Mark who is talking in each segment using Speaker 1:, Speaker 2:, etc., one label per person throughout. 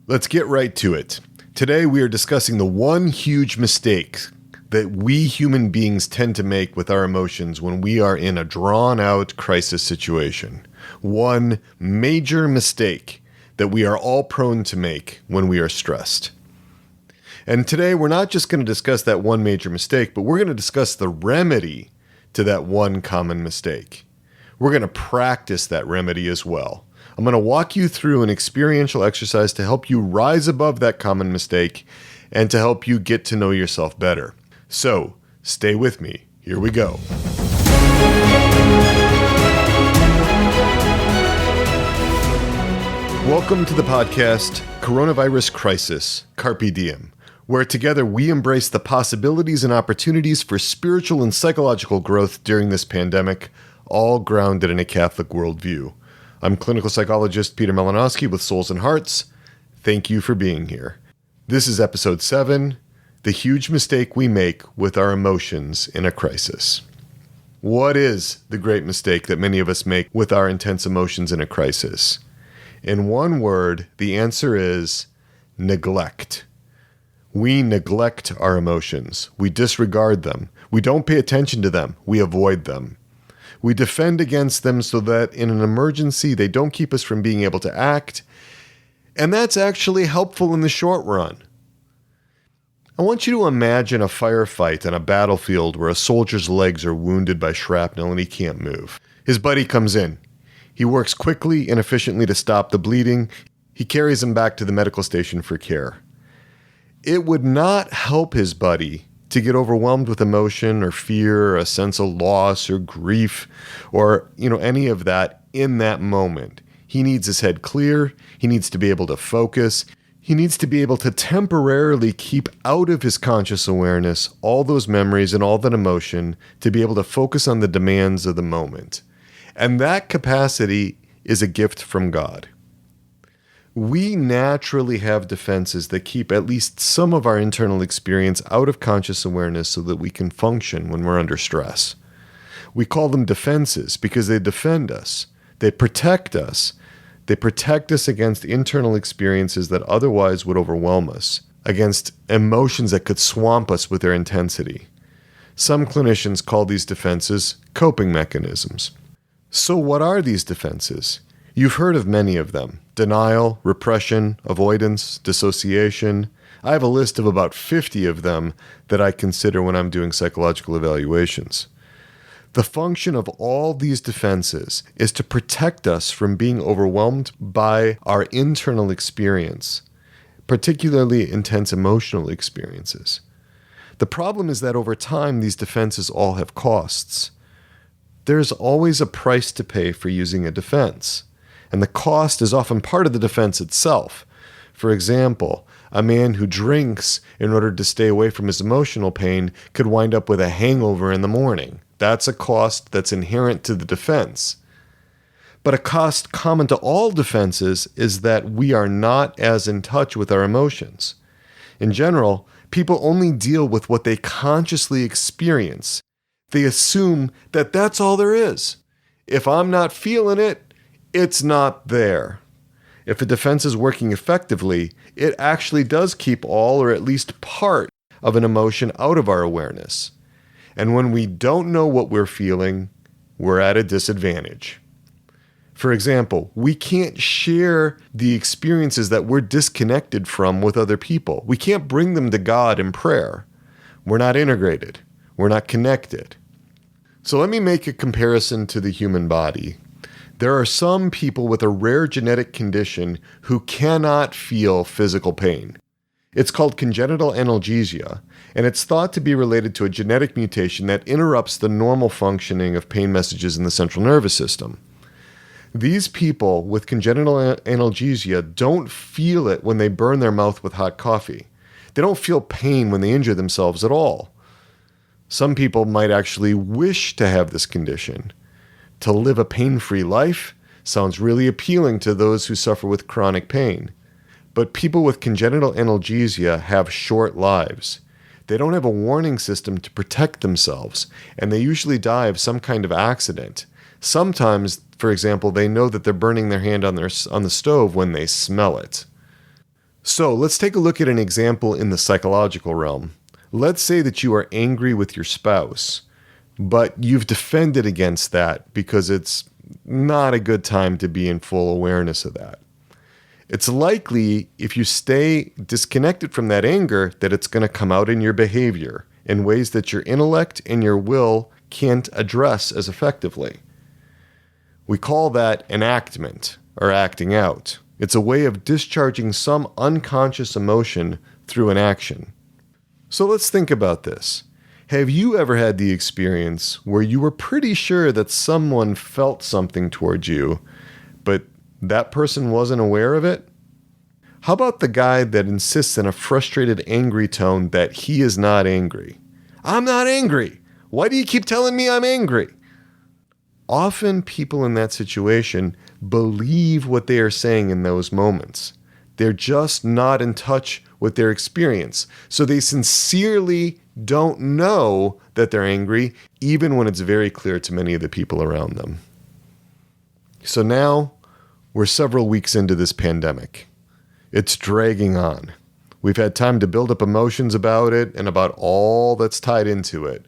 Speaker 1: Let's get right to it. Today we are discussing the one huge mistake that we human beings tend to make with our emotions when we are in a drawn-out crisis situation. One major mistake that we are all prone to make when we are stressed. And today we're not just going to discuss that one major mistake, but we're going to discuss the remedy to that one common mistake. We're going to practice that remedy as well. I'm going to walk you through an experiential exercise to help you rise above that common mistake and to help you get to know yourself better. So, stay with me. Here we go. Welcome to the podcast, Coronavirus Crisis, Carpe Diem, where together we embrace the possibilities and opportunities for spiritual and psychological growth during this pandemic, all grounded in a Catholic worldview. I'm clinical psychologist Peter Malinowski with Souls and Hearts. Thank you for being here. This is episode 7, the huge mistake we make with our emotions in a crisis. What is the great mistake that many of us make with our intense emotions in a crisis? In one word, the answer is neglect. We neglect our emotions. We disregard them. We don't pay attention to them. We avoid them. We defend against them so that in an emergency, they don't keep us from being able to act. And that's actually helpful in the short run. I want you to imagine a firefight on a battlefield where a soldier's legs are wounded by shrapnel and he can't move. His buddy comes in. He works quickly and efficiently to stop the bleeding. He carries him back to the medical station for care. It would not help his buddy to get overwhelmed with emotion or fear or a sense of loss or grief or, any of that in that moment. He needs his head clear. He needs to be able to focus. He needs to be able to temporarily keep out of his conscious awareness all those memories and all that emotion to be able to focus on the demands of the moment. And that capacity is a gift from God. We naturally have defenses that keep at least some of our internal experience out of conscious awareness so that we can function when we're under stress. We call them defenses because they defend us. They protect us. They protect us against internal experiences that otherwise would overwhelm us, against emotions that could swamp us with their intensity. Some clinicians call these defenses coping mechanisms. So what are these defenses? You've heard of many of them: denial, repression, avoidance, dissociation. I have a list of about 50 of them that I consider when I'm doing psychological evaluations. The function of all these defenses is to protect us from being overwhelmed by our internal experience, particularly intense emotional experiences. The problem is that over time, these defenses all have costs. There's always a price to pay for using a defense. And the cost is often part of the defense itself. For example, a man who drinks in order to stay away from his emotional pain could wind up with a hangover in the morning. That's a cost that's inherent to the defense. But a cost common to all defenses is that we are not as in touch with our emotions. In general, people only deal with what they consciously experience. They assume that that's all there is. If I'm not feeling it, it's not there. If a defense is working effectively, it actually does keep all or at least part of an emotion out of our awareness. And when we don't know what we're feeling, we're at a disadvantage. For example, we can't share the experiences that we're disconnected from with other people. We can't bring them to God in prayer. We're not integrated. We're not connected. So let me make a comparison to the human body. There are some people with a rare genetic condition who cannot feel physical pain. It's called congenital analgesia, and it's thought to be related to a genetic mutation that interrupts the normal functioning of pain messages in the central nervous system. These people with congenital analgesia don't feel it when they burn their mouth with hot coffee. They don't feel pain when they injure themselves at all. Some people might actually wish to have this condition. To live a pain-free life sounds really appealing to those who suffer with chronic pain. But people with congenital analgesia have short lives. They don't have a warning system to protect themselves, and they usually die of some kind of accident. Sometimes, for example, they know that they're burning their hand on the stove when they smell it. So let's take a look at an example in the psychological realm. Let's say that you are angry with your spouse, but you've defended against that because it's not a good time to be in full awareness of that. It's likely, if you stay disconnected from that anger, that it's going to come out in your behavior in ways that your intellect and your will can't address as effectively. We call that enactment or acting out. It's a way of discharging some unconscious emotion through an action. So let's think about this. Have you ever had the experience where you were pretty sure that someone felt something towards you, but that person wasn't aware of it? How about the guy that insists in a frustrated, angry tone that he is not angry? I'm not angry. Why do you keep telling me I'm angry? Often people in that situation believe what they are saying in those moments. They're just not in touch with their experience. So they sincerely don't know that they're angry, even when it's very clear to many of the people around them. So now we're several weeks into this pandemic. It's dragging on. We've had time to build up emotions about it and about all that's tied into it.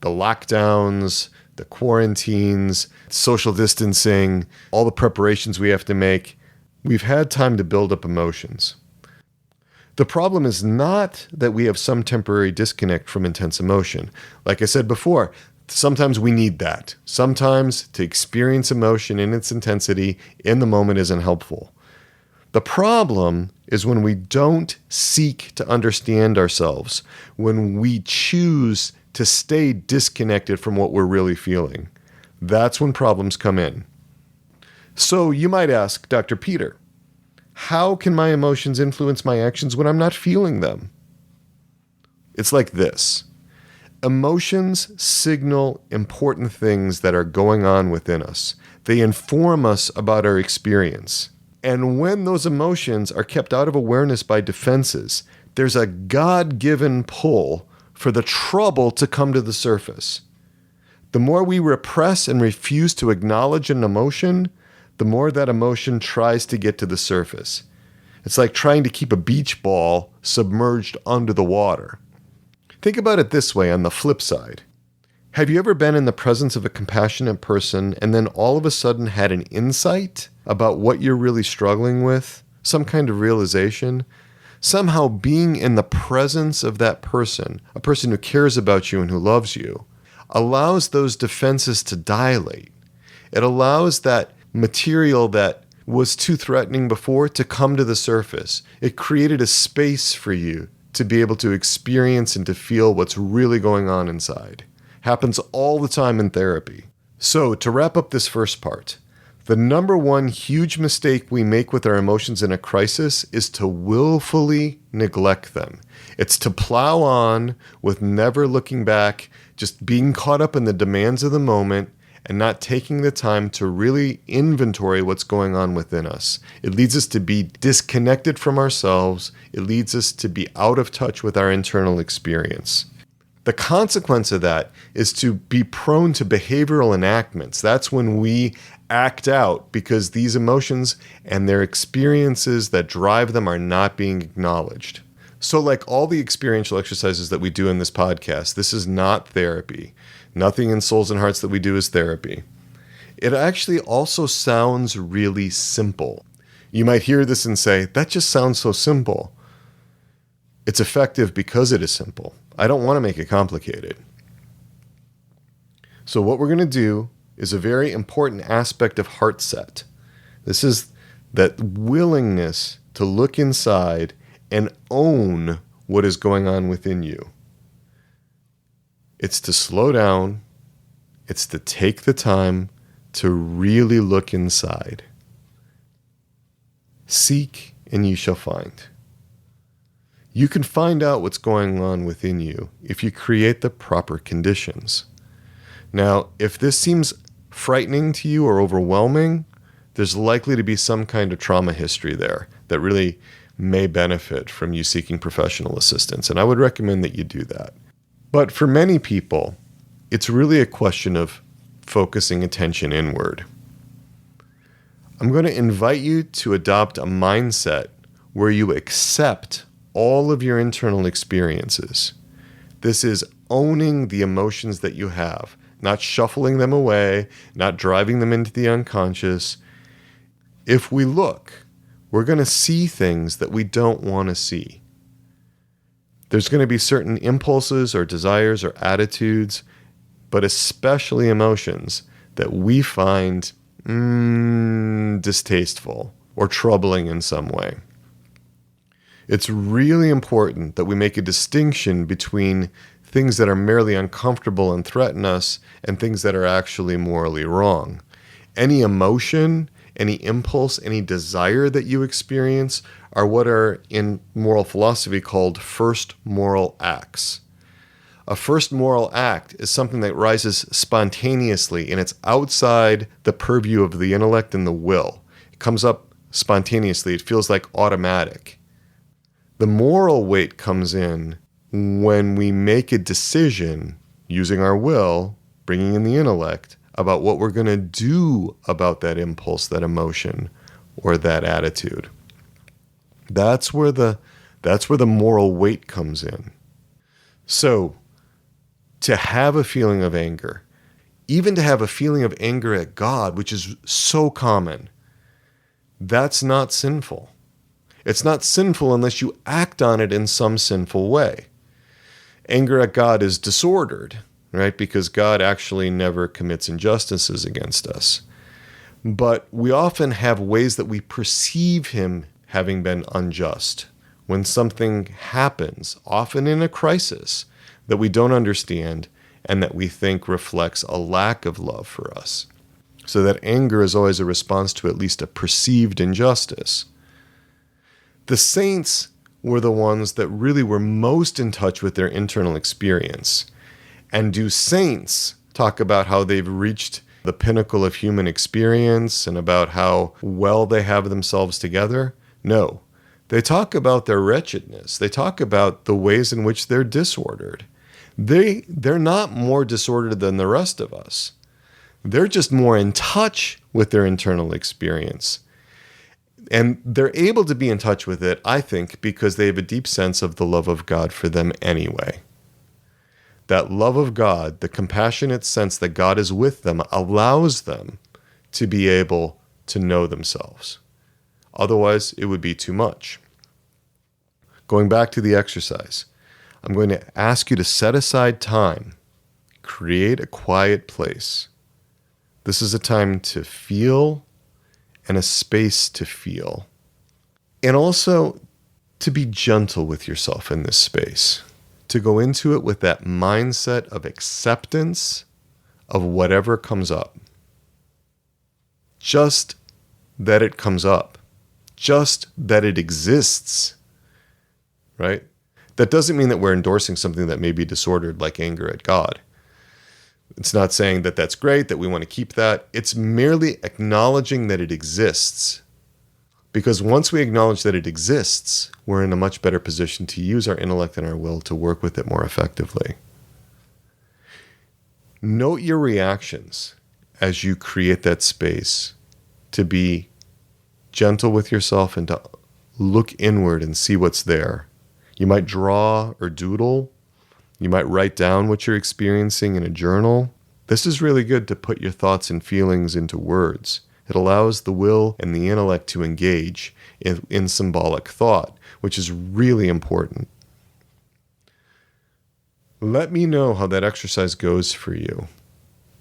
Speaker 1: The lockdowns, the quarantines, social distancing, all the preparations we have to make. We've had time to build up emotions. The problem is not that we have some temporary disconnect from intense emotion. Like I said before, sometimes we need that. Sometimes to experience emotion in its intensity in the moment isn't helpful. The problem is when we don't seek to understand ourselves, when we choose to stay disconnected from what we're really feeling. That's when problems come in. So you might ask, Dr. Peter, how can my emotions influence my actions when I'm not feeling them? It's like this. Emotions signal important things that are going on within us. They inform us about our experience. And when those emotions are kept out of awareness by defenses, there's a God-given pull for the trouble to come to the surface. The more we repress and refuse to acknowledge an emotion, the more that emotion tries to get to the surface. It's like trying to keep a beach ball submerged under the water. Think about it this way on the flip side. Have you ever been in the presence of a compassionate person and then all of a sudden had an insight about what you're really struggling with? Some kind of realization? Somehow being in the presence of that person, a person who cares about you and who loves you, allows those defenses to dilate. It allows that material that was too threatening before to come to the surface. It created a space for you to be able to experience and to feel what's really going on inside. Happens all the time in therapy. So to wrap up this first part, the number one huge mistake we make with our emotions in a crisis is to willfully neglect them. It's to plow on with never looking back, just being caught up in the demands of the moment and not taking the time to really inventory what's going on within us. It leads us to be disconnected from ourselves. It leads us to be out of touch with our internal experience. The consequence of that is to be prone to behavioral enactments. That's when we act out because these emotions and their experiences that drive them are not being acknowledged. So like all the experiential exercises that we do in this podcast, this is not therapy. Nothing in Souls and Hearts that we do is therapy. It actually also sounds really simple. You might hear this and say, that just sounds so simple. It's effective because it is simple. I don't want to make it complicated. So what we're going to do is a very important aspect of heart set. This is that willingness to look inside and own what is going on within you. It's to slow down. It's to take the time to really look inside. Seek and you shall find. You can find out what's going on within you if you create the proper conditions. Now, if this seems frightening to you or overwhelming, there's likely to be some kind of trauma history there that really may benefit from you seeking professional assistance. And I would recommend that you do that. But for many people, it's really a question of focusing attention inward. I'm going to invite you to adopt a mindset where you accept all of your internal experiences. This is owning the emotions that you have, not shuffling them away, not driving them into the unconscious. If we look, we're going to see things that we don't want to see. There's going to be certain impulses or desires or attitudes, but especially emotions, that we find distasteful or troubling in some way. It's really important that we make a distinction between things that are merely uncomfortable and threaten us and things that are actually morally wrong. Any emotion, any impulse, any desire that you experience are what are in moral philosophy called first moral acts. A first moral act is something that rises spontaneously and it's outside the purview of the intellect and the will. It comes up spontaneously. It feels like automatic. The moral weight comes in when we make a decision using our will, bringing in the intellect, about what we're going to do about that impulse, that emotion, or that attitude. That's where the moral weight comes in. So, to have a feeling of anger, even to have a feeling of anger at God, which is so common, that's not sinful. It's not sinful unless you act on it in some sinful way. Anger at God is disordered, right? Because God actually never commits injustices against us. But we often have ways that we perceive him having been unjust. When something happens, often in a crisis, that we don't understand and that we think reflects a lack of love for us. So that anger is always a response to at least a perceived injustice. The saints were the ones that really were most in touch with their internal experience. And do saints talk about how they've reached the pinnacle of human experience and about how well they have themselves together? No. They talk about their wretchedness. They talk about the ways in which they're disordered. They're not more disordered than the rest of us. They're just more in touch with their internal experience. And they're able to be in touch with it, I think, because they have a deep sense of the love of God for them anyway. That love of God, the compassionate sense that God is with them, allows them to be able to know themselves. Otherwise, it would be too much. Going back to the exercise, I'm going to ask you to set aside time, create a quiet place. This is a time to feel and a space to feel. And also to be gentle with yourself in this space. To go into it with that mindset of acceptance of whatever comes up. Just that it comes up. Just that it exists. Right? That doesn't mean that we're endorsing something that may be disordered like anger at God. It's not saying that that's great, that we want to keep that. It's merely acknowledging that it exists. Because once we acknowledge that it exists, we're in a much better position to use our intellect and our will to work with it more effectively. Note your reactions as you create that space to be gentle with yourself and to look inward and see what's there. You might draw or doodle. You might write down what you're experiencing in a journal. This is really good to put your thoughts and feelings into words. It allows the will and the intellect to engage in symbolic thought, which is really important. Let me know how that exercise goes for you.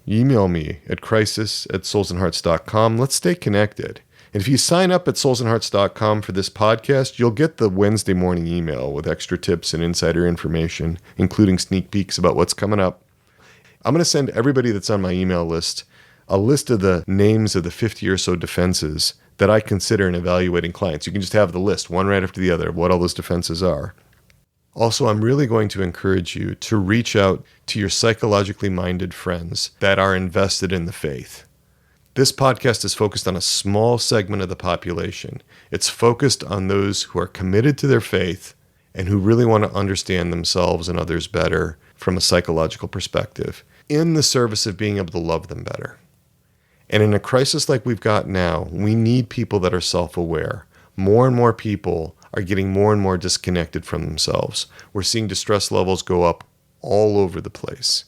Speaker 1: Email me at crisis@soulsandhearts.com. Let's stay connected. And if you sign up at soulsandhearts.com for this podcast, you'll get the Wednesday morning email with extra tips and insider information, including sneak peeks about what's coming up. I'm going to send everybody that's on my email list a list of the names of the 50 or so defenses that I consider in evaluating clients. You can just have the list, one right after the other, of what all those defenses are. Also, I'm really going to encourage you to reach out to your psychologically minded friends that are invested in the faith. This podcast is focused on a small segment of the population. It's focused on those who are committed to their faith and who really want to understand themselves and others better from a psychological perspective, in the service of being able to love them better. And in a crisis like we've got now, we need people that are self-aware. More and more people are getting more and more disconnected from themselves. We're seeing distress levels go up all over the place.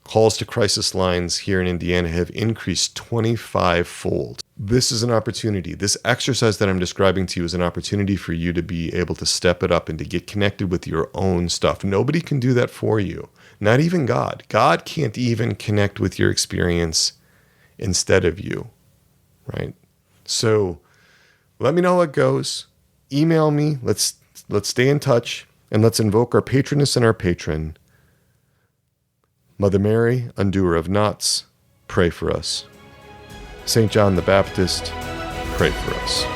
Speaker 1: Calls to crisis lines here in Indiana have increased 25-fold. This is an opportunity. This exercise that I'm describing to you is an opportunity for you to be able to step it up and to get connected with your own stuff. Nobody can do that for you. Not even God. God can't even connect with your experience instead of you, right? So let me know how it goes. Email me. Let's stay in touch, and let's invoke our patroness and our patron. Mother Mary, undoer of knots, pray for us. St. John the Baptist, pray for us.